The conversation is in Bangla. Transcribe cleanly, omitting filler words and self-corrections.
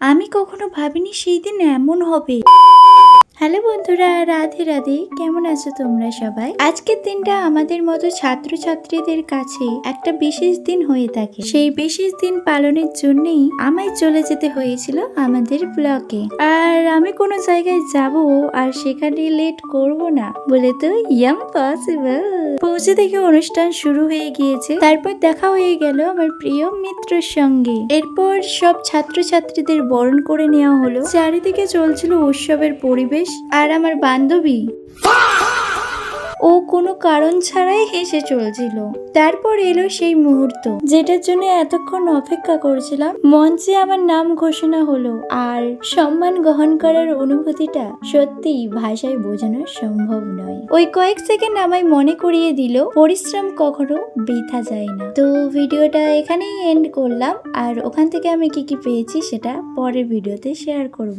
আমি কখনো ভাবিনি সেই দিন এমন হবে। হ্যালো বন্ধুরা, রাধে রাধে। কেমন আছো তোমরা সবাই? আজকের দিনটা আমাদের মতো ছাত্রছাত্রীদের কাছে একটা বিশেষ দিন হয়ে থাকে। সেই বিশেষ দিন পালনের জন্যই আমায় চলে যেতে হয়েছিল আমাদের ব্লকে। আর আমি কোনো জায়গায় যাব আর সেখানে লেট করব না বলে তো ইম্পসিবল। পৌঁছে থেকে অনুষ্ঠান শুরু হয়ে গিয়েছে, তারপর দেখা হয়ে গেল আমার প্রিয় মিত্রের সঙ্গে। এরপর সব ছাত্রছাত্রীদের বরণ করে নেওয়া হলো। চারিদিকে চলছিল উৎসবের পরিবেশ, আর আমার বান্ধবী ও কোনো কারণ ছাড়াই হেসে চলছিল। তারপর এলো সেই মুহূর্ত যেটার জন্য এতক্ষণ অপেক্ষা করছিলাম। মঞ্চে আমার নাম ঘোষণা হলো, আর সম্মান গ্রহণ করার অনুভূতিটা সত্যি ভাষায় বোঝানো সম্ভব নয়। ওই কয়েক সেকেন্ড আমায় মনে করিয়ে দিল পরিশ্রম কখনো বৃথা যায় না। তো ভিডিওটা এখানেই এন্ড করলাম, আর ওখান থেকে আমি কি কি পেয়েছি সেটা পরের ভিডিওতে শেয়ার করব।